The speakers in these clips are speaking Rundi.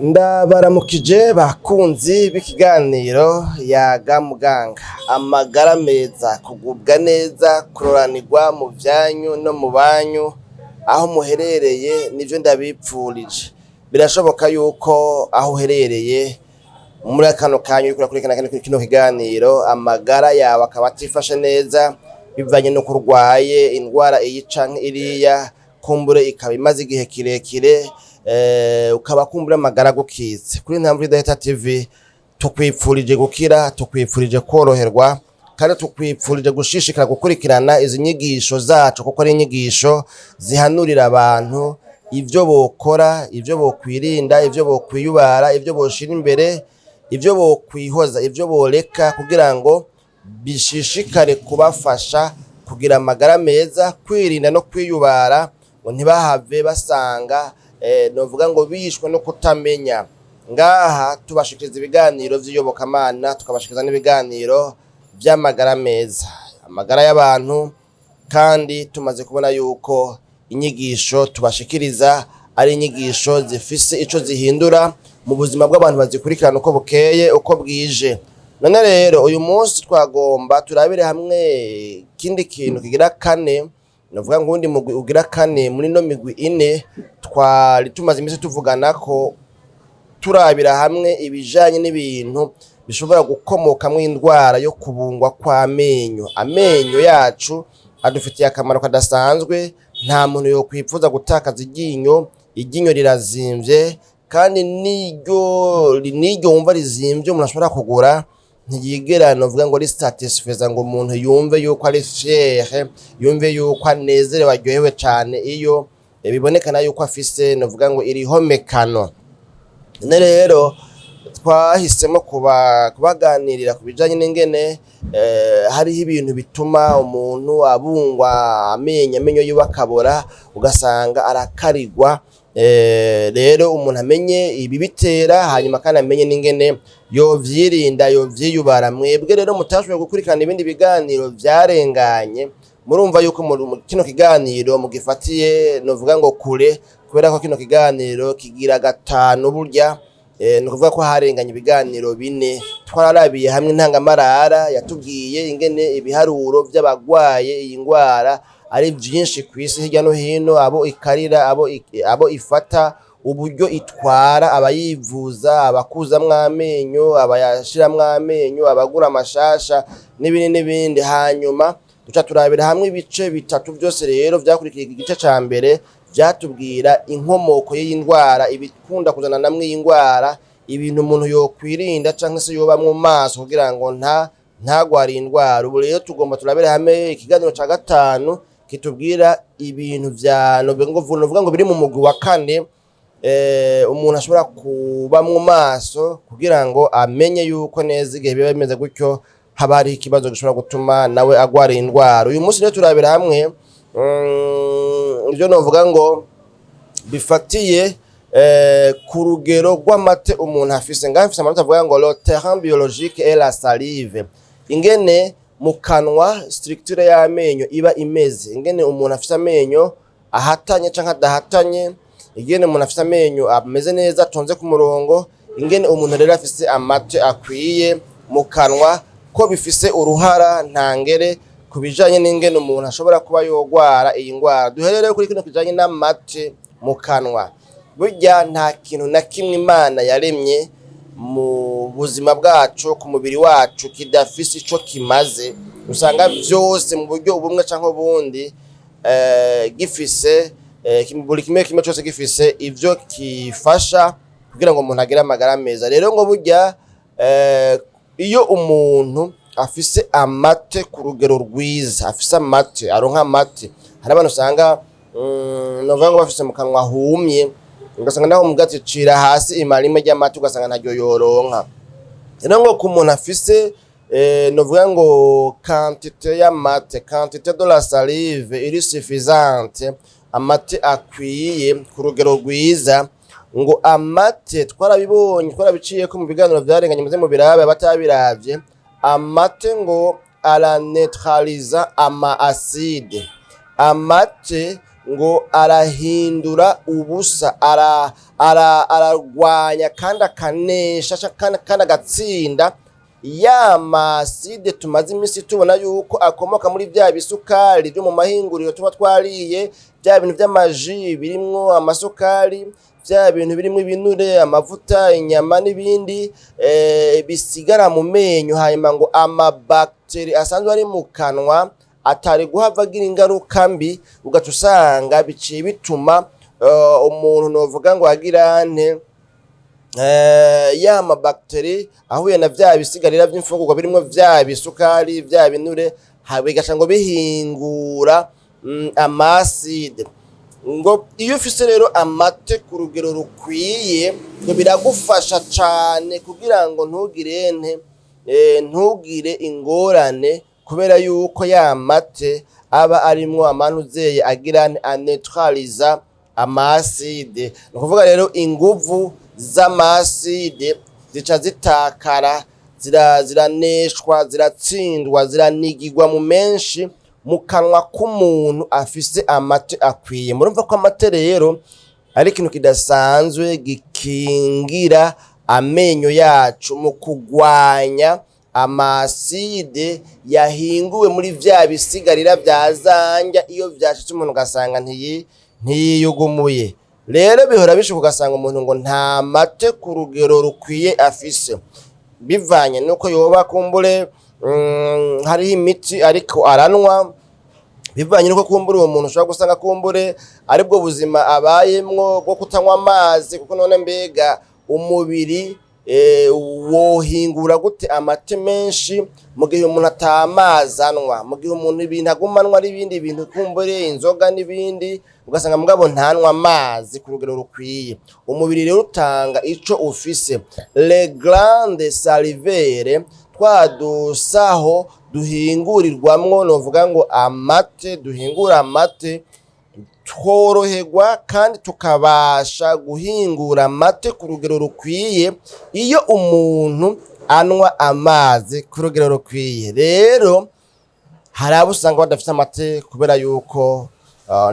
Ndabaramukije bakunzi b'ikiganiro yaga muganga amagara meza kugubwa neza kuroranirwa mu vyanyu no mu banyu aho muherereye nivyo ndabipfurije. Birashoboka yuko aho uherereye muri kano kanya uriko urakurikirana kino kiganiro amagara yawe akaba atifashe neza bivanye no kurwaye indwara iyi canke iriya, kumbure ikaba imaze igihe kirekire ukaba kumbura amagara gukitse. Kuri Ntambwe Idaheta TV tukwipfurije gukira, tukwipfurije koroherwa kandi tukwipfurije gushishikara gukurikirana izi nyigisho zacu kuko ari inyigisho zihanurira abantu ivyo bokora, ivyo bokwirinda, ivyo bokwiyubara, ivyo boshira imbere, ivyo bokwihoza, ivyo boreka kugira ngo bishishikare kubafasha kugira amagara meza, kwirinda no kwiyubara ngo ntibahave basanga novuga ngo bishwe no kutamenya. Ngaha tubashikiriza ibiganiro vy'iyobokamana, tukabashikiriza n'ibiganiro vy'amagara meza, amagara y'abantu, kandi tumaze kubona yuko inyigisho tubashikiriza ari inyigisho zifise ico zihindura mu buzima bw'abantu bazikurikirana uko bukeye uko bwije. None rero uyu munsi twagomba turabire hamwe kindi kintu kigira kane, novuga ngo undi mugwi ugira kane muri no migwi ine twari tumaze iminsi tuvugana ko turabira hamwe ibijanye n'ibintu bishobora gukomokamwo indwara yo kubungwa kw'amenyo. Amenyo yacu adufitiye akamaro kadasanzwe, nta muntu yokwipfuza gutakaza iryinyo. Iryinyo rirazimvye kandi niryo wumva rizimvye umuntu ashobora kugura ntiyigera novuga ngo ari satisfeza ngo umuntu yumve yuko ari fier, yumve yuko anezerewe aryohewe cane iyo bibonekana yuko afise novuga ngo irihomekano. None rero twahisemo kubaganirira ku bijanye n'ingene hariho ibintu bituma umuntu abungwa amenyo yiwe akabora, ugasanga arakarirwa. Rero umuntu amenye ibibitera, hanyuma kandi amenye n'ingene yovyirinda, yovyiyubara. Mwebwe rero mutashoboye gukurikirana ibindi biganiro vyarenganye, murumva yuko kino kiganiro mugifatiye novuga ngo kure, kubera ko kino kiganiro kigira gatanu burya. Ni ukuvuga ko harenganye ibiganiro bine. Twararabiye hamwe intangamarara yatubwiye ingene ibiharuro vy'abagwaye iyi ngwara ari vyinshi kw'isi hirya no hino, abo ikarira, abo ifata, uburyo itwara abayivuza, abakuzamwo amenyo, abayashiramwo amenyo, abagura amashasha n'ibindi. Hanyuma duca turabira hamwe ibice bitatu vyose rero vyakurikiye igice ca mbere vyatubwira inkomoko y'iyi ndwara, ibikunda kuzana namwe iyi ndwara, ibintu umuntu yokwirinda canke se yoba mu maso kugira ngo ntagware indwara. Ubu rero tugomba turabire hamwe ikiganiro ca gatanu kitubwira ibintu vya novuga ngo biri mu mugwi wa kane umuntu ashobora kuba mu maso kugira ngo amenye yuko neza igihe biba bimeze gutyo haba hari ikibazo gishobora gutuma nawe agwara indwara. Uyu munsi rero turabira hamwe ivyo novuga ngo bifatiye ku rugero rw'amate umuntu afise. Ngaho afise amanota avuga ngo le terrain biologique et la salive, ingene mu kanwa structure y'amenyo iba imeze, ingene umuntu afise amenyo ahatanye canke adahatanye, ingene umuntu afise amenyo ameze neza atonze ku murongo, ingene umuntu rero afise amate akwiye mu kanwa, ko bifise uruhara ntangere ku bijanye n'ingene umuntu ashobora kuba yogwara iyi ndwara. Duherere kuri kino kijanye n'amate mu kanwa. Burya nta kintu na kimwe Imana yaremye mu buzima bwacu, ku mubiri wacu, kidafise ico kimaze. Usanga vyose mu buryo ubumwe canke ubundi gifise buri kimwe cyose gifise ivyo kifasha kugira ngo umuntu agire amagara meza. Rero ngo burya iyo umuntu afise amate ku rugero rwiza, afise amate, aronka amate, hari abantu usanga novuga ngo bafise mu kanwa humye, ugasanga naho mugati cira hasi imarime ry'amate ugasanga ntaryo yoronka. Rero ngo ku muntu afise novuga ngo quantité y'amate, quantité de la salive iri suffisante, amate akwiye ku rugero rwiza, ngo amate twarabibonye, twarabiciye ko mu biganiro vyarenganye muze mu birabe batabiravye. Amate ngo ara neutraliza ama acide, amate ngo arahindura ubusa, ararwanya kandi akanesha kandi agatsinda ya maside tumaze iminsi tubona yuko akomoka muri bya bisukari byo mu mahinguriro tuba twariye, bya bintu by'amaji birimwo amasukari, bya bintu birimo ibinure, amavuta, inyama n'ibindi bisigara mu menyo, hanyuma ngo amabakteri asanzwe ari mu kanwa atari guhava agira ingaruka mbi, ugaca usanga biciye bituma umuntu novuga ngo agira nte ya mabakteri ahuye na vya bisigarira by'imfungurwa birimo vya bisukari, vya binure, bigaca ngo bihingura amaside. Ngo iyo ufise rero amate ku rugero rukwiye, ngo biragufasha cane kugira ngo ntugire ingorane, kubera yuko ya mate aba arimwo amanuzeye agira aneutraliza amaside. Ni ukuvuga rero inguvu z'amaside zica zitakara, ziraneshwa, ziratsindwa, ziranigirwa mu menshi mu kanwa k'umuntu afise amate akwiye. Murumva ko amate rero ari ikintu kidasanzwe gikingira amenyo yacu mu kugwanya amaside yahinguwe muri vya bisigarira vya zanja, iyo vyashitse umuntu ugasanga ntiyiyugumuye. Rero bihora bishuka ugasanga umuntu ngo nta mate ku rugero rukwiye afise, bivanye nuko yoba kumbure hariho imiti ariko aranwa, bivanye nuko kumbure uwo muntu ushobora gusanga kumbure aribwo buzima abayemwo bwo kutanywa amazi, kuko none mbega umubiri wohingura gute amate menshi mu gihe umuntu atamazi anwa, mu gihe umuntu ibintu agumanwa ari ibindi bintu kumbure inzoga n'ibindi, ugasanga mugabo ntanwa amazi ku rugero rukwiye. Umubiri rero utanga ico ufise, les glandes salivaires, twadusaho duhingurirwamwo novuga ngo amate, duhingura amate, tworoherwa kandi tukabasha guhingura amate ku rugero rukwiye iyo umuntu anwa amazi ku rugero rukwiye. Rero hari abo usanga badafite amate kubera yuko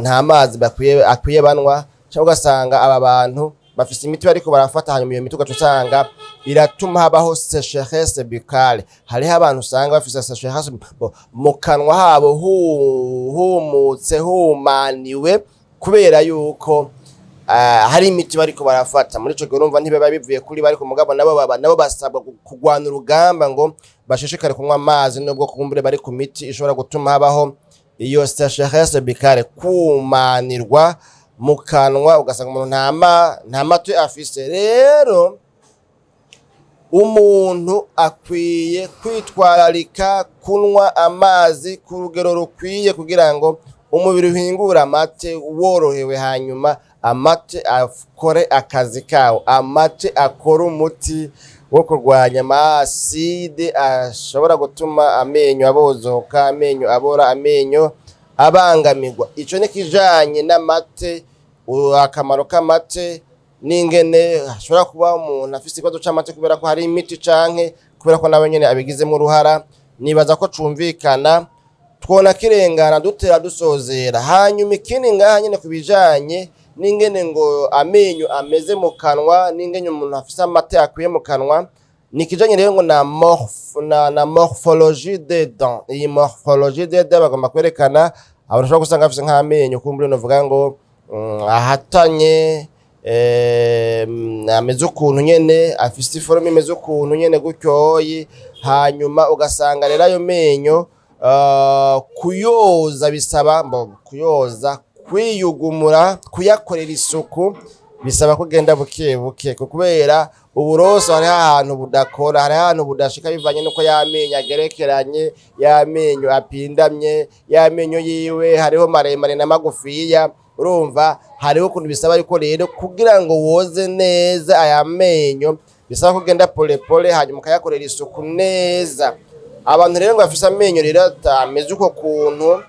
nta mazi akwiye banwa, cyangwa ugasanga aba bantu bafise imiti bariko barafata, hanyuma iyo miti ugaca usanga iratuma habaho sécheresse buccale. Hariho abantu usanga bafise sécheresse mu kanwa habo humutse, humaniwe, kubera yuko hari imiti bariko barafata. Muri ico gihe urumva ntibaba bivuye kuri bariko mugabo nabo basabwa kugwana urugamba ngo bashishikare kunywa amazi, nubwo kumbure bari ku miti ishobora gutuma habaho iyo sécheresse buccale, kumanirwa mu kanwa, ugasanga umuntu nta mate afise. Rero umuntu akwiye kwitwararika kunywa amazi ku rugero rukwiye kugira ngo umubiri uhingura amate worohewe, hanyuma amate akore akazi kawo, amate akora umuti wo kurwanya amaside ashobora gutuma amenyo abozoka, amenyo abora, amenyo abangamirwa. Ico ni kijanye n'amate, akamaro k'amate n'ingene hashobora kuba umuntu afise ikibazo c'amate kubera ko hari imiti canke kubera ko nawe nyene abigizemo uruhara. Nibaza ko cumvikana, twona kirengana dutera dusozera. Hanyuma ikindi ngaha nyene kubijanye n'ingene ngo amenyo ameze mu kanwa, n'ingene umuntu afise amate akwiye mu kanwa, nikijanye rero ngo na morphologie des dents. Iyi morphologie des dents bagomba kwerekana abantu ushobora gusanga afise nk'amenyo kumbure novuga ngo ahatanye, ameze ukuntu nyene, afise iforme imeze ukuntu nyene gutyoyi, hanyuma ugasanga rero ayo menyo kuyoza bisaba kuyoza, kwiyugumura, kuyakorera isuku bisaba kugenda buke buke, kubera uburoso hari ahantu budakora, hari ahantu budashika, bivanye nuko yamenyo agerekeranye, yamenyo apindamye, yamenyo yiwe hariho maremare na magufiya. Urumva hariho ukuntu bisaba yuko rero kugira ngo woze neza aya menyo bisaba kugenda pole pole, hanyuma ukayakorera isuku neza. Abantu rero ngo bafise amenyo rero atameze uko kuntu,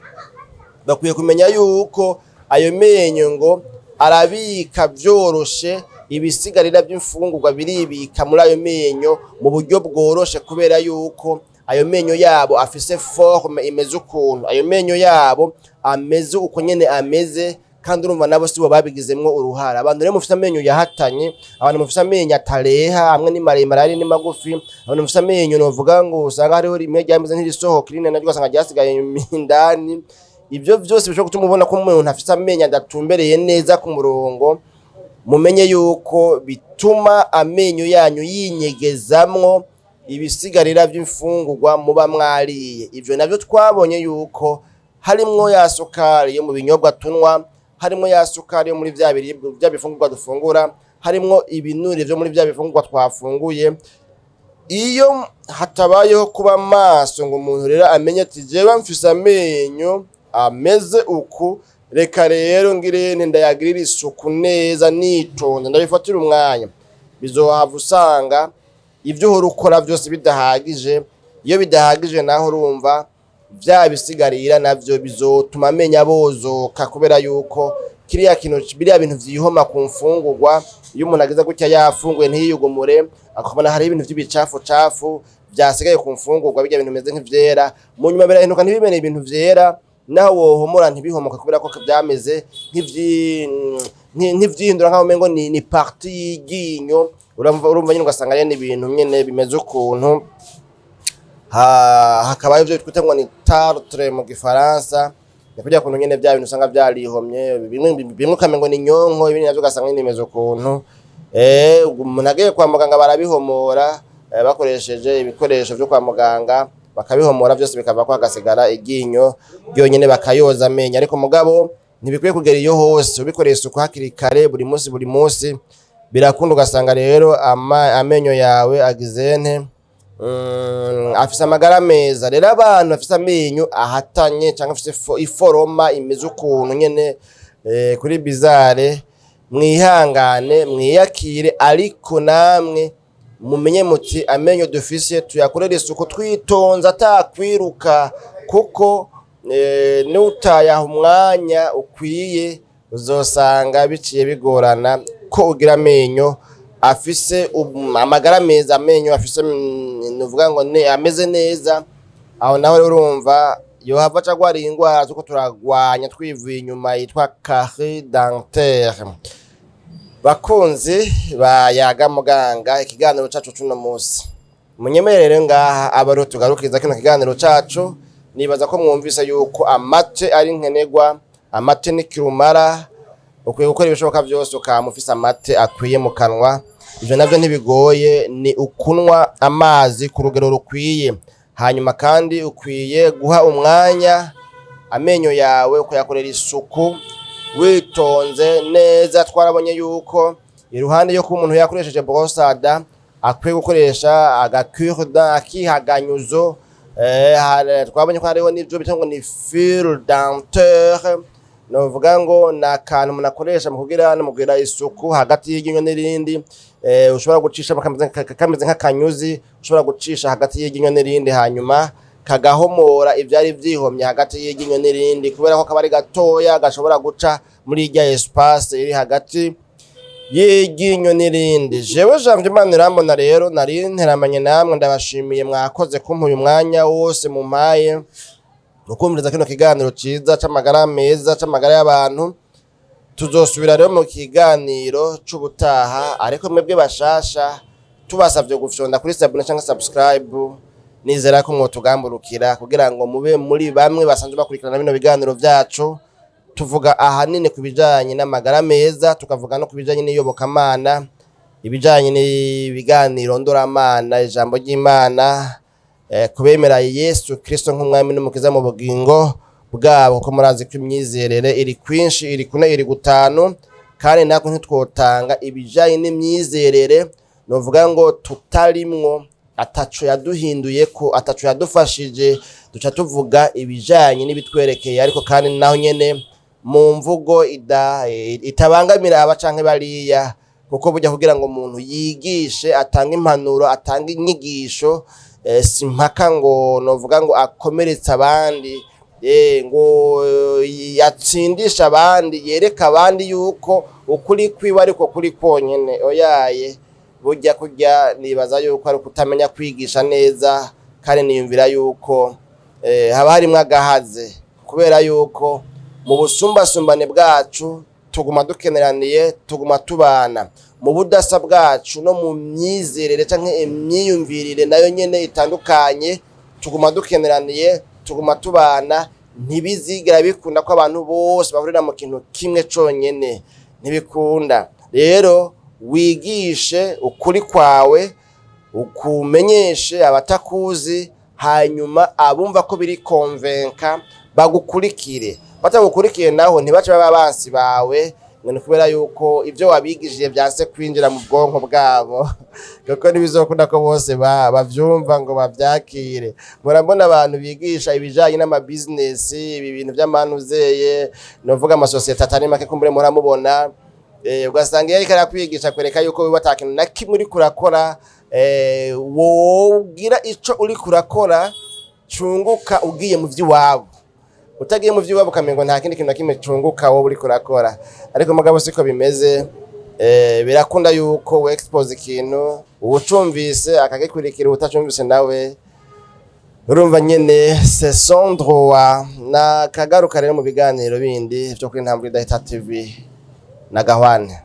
bakwiye kumenya yuko ayo menyo ngo arabika vyoroshe, ibisigarira by'imfungurwa biribika muri ayo menyo mu buryo bworoshe, kubera yuko ayo menyo yabo afise forme imeze ukuntu, ayo menyo yabo ameze uko nyene ameze, kandi urumva nabo sibo babigizemwo uruhara. Abantu rero mufite amenyo yahatanye, abantu mufite amenyo atareha, hamwe ni maremare ari ni magufi, abantu mufite amenyo novuga ngo usanga hariho rimwe ryameze nk'irisohoka irindi naryo ugasanga ryasigaye indani. Ibyo byose bishobora gutuma ubona ko umuntu afite amenyo adatumbereye neza ku murongo. Mumenye yuko bituma amenyo yanyu yinyegezamwo ibisigarira by'imfungurwa muba mwariye. Ivyo navyo twabonye yuko harimwo ya sukari yo mu binyobwa tunwa, harimwo ya sukari yo muri vya biribwa bya bifungurwa dufungura, harimwo ibinure byo muri vya bifungurwa twafunguye. Iyo hatabayeho kuba maso ngo umuntu rero amenye ati jewe mfise amenyo ameze uku, reka rero ngirene ndayagirira isuku neza nitonze ndabifatira umwanya, bizohava usanga ivyo uhora ukora byose bidahagije. Iyo bidahagije naho urumva vya bisigarira navyo bizotuma amenya bozoka, kubera yuko kiriya kintu biriya bintu vyihoma ku mfungurwa. Iyo umuntu ageza gutya yafunguye ntiyiyugumure, akabona hari ibintu vy'ibicafu cafu vyasigaye ku mfungurwa, bijya bintu bimeze nk'ivyera, mu nyuma birahinduka ntibimene ibintu vyera, naho wohomora ntibihomoka kubera ko byameze nk'ivyihindura nkaho umengo ni parti y'iryinyo. Urumva nyine ugasanga ari ibintu nyene bimeze ukuntu. Hakabaye ivyo twita ngo ni tartre mu Gifaransa, kugira kuntu nyene bya bintu usanga byarihomye, bimwe ukamengo ni nyonko, ibindi navyo ugasanga nyine bimeze ukuntu. Umuntu agiye kwa muganga barabihomora bakoresheje ibikoresho vyo kwa muganga, bakabihomora byose bikava ko hagasigara iryinyo ryonyene, bakayoza amenyo. Ariko mugabo ntibikwiye kugera iyo hose, ubikoreye isuku hakiri kare buri munsi birakunda. Ugasanga rero amenyo yawe agizene afise amagara meza. Rero abantu bafise amenyo ahatanye cyangwa afise iforoma imeze ukuntu nyene kuri bizarre, mwihangane mwiyakire, ariko namwe mumenye muti amenyo dufise tuyakorera isuku twitonza atakwiruka, kuko nutayaha umwanya ukwiye uzosanga biciye bigorana ko ugira amenyo afise amagara meza, amenyo afise nuvuga ngo ameze neza. Aho naho rero urumva yohava cagwara ingwara zuko turagwanya twivuye inyuma yitwa carie dentaire. Bakunzi bayaga muganga, ikiganiro cacu cuno munsi munyemerere ngaha abaro tugarukiriza kino kiganiro cacu. Nibaza ko mwumvise yuko amate ari nkenegwa, amate ni kirumara, ukwiye gukora ibishoboka byose ukamufisa amate akwiye mu kanwa. Ivyo navyo ntibigoye, ni ukunwa amazi ku rugero rukwiye, hanyuma kandi ukwiye guha umwanya amenyo yawe ukayakorera isuku witonze neza. Twarabonye yuko iruhande yo ko umuntu yakoresheje brosada akwiye gukoresha agacure-dent, akihaganyuzo. Twabonye ko hariho n'ivyo bita ngo ni fil dentaire, novuga ngo nakantu umuntu akoresha mu kugira isuku hagati y'iryinyo n'irindi. Ushobora gucisha kameze nk'akanyuzi, ushobora gucisha hagati y'iryinyo n'irindi, hanyuma kagahomora ivyari vyihomye hagati y'iryinyo n'irindi, kubera ko kabari gatoya gashobora guca muri irya espace iri hagati y'iryinyo n'irindi. Jewe Janvier Manirambona rero nari nteramanye namwe, ndabashimiye mwakoze kumpa uyu mwanya wose mumpaye ukumviriza kino kiganiro ciza c'amagara meza, c'amagara y'abantu. Tuzosubira rero mu kiganiro c'ubutaha, ariko mwebwe bashasha tubasavye gufyonda kuri sabone cyangwa subscribe. Nizera ko mwotugamburukira kugira ngo mube muri bamwe basanzwe bakurikirana bino biganiro vyacu. Tuvuga ahanini kubijanye n'amagara meza, tukavuga no kubijanye n'iyobokamana, ibijanye n'ibiganiro ndoramana, ijambo ry'Imana, kubemera Yesu Kristo nk'umwami n'umukiza mu bugingo bwabo. Ko murazi ko imyizerere iri kwinshi, iri kuna, iri gutanu, kandi nako ntitwotanga ibijanye n'imyizerere novuga ngo tutarimwo, ataco yaduhinduye ko, ataco yadufashije. Duca tuvuga ibijanye n'ibitwerekeye, ariko kandi naho nyene mu mvugo itabangamira aba canke bariya, kuko burya kugira ngo umuntu yigishe, atanga impanuro, atanga inyigisho, simpaka ngo novuga ngo akomeretsa abandi, ngo yatsindisha abandi, yereka abandi yuko ukuri kwiwe ariko kuri konyene. Oyaye, burya kurya nibaza yuko ari kutamenya kwigisha neza, kandi niyumvira yuko haba harimwo agahaze, kubera yuko mu busumbasumbane bwacu tuguma dukeneraniye, tuguma tubana mu budasa bwacu no mu myizerere canke imyiyumvirire nayo nyene itandukanye, tuguma dukeneraniye, tuguma tubana. Ntibizigera bikunda ko abantu bose bahurira mu kintu kimwe conyene, ntibikunda. Rero wigishe ukuri kwawe, ukumenyeshe abatakuzi, hanyuma abumva ko biri konvenka bagukurikire. Batagukurikiye naho ntibace baba abansi bawe, ngo kubera yuko ivyo wabigishije byanse kwinjira mu bwonko bwabo kuko ntibizokunda ko bose bavyumva ngo bavyakire. Murabona abantu bigisha ibijanye n'ama business, ibi bintu by'amanuzeye, novuga amasosiyete atari make, kumbure muramubona ugasanga yariko arakwigisha kwereka yuko wiwe atakintu na kimwe uri kurakora, wogira ico uri kurakora cunguka ugiye mu vy'iwabo. Utagiye mu vy'iwabo ukamengo nta kindi kintu na kimwe cunguka wowe uri kurakora. Ariko mugabo siko bimeze. Birakunda yuko we expose ikintu ucumvise akagikurikira, utacumvise nawe urumva nyene c'est son droit. Na kagaruka rero mu biganiro bindi byo kuri Ntambwe Data TV na Gahwane.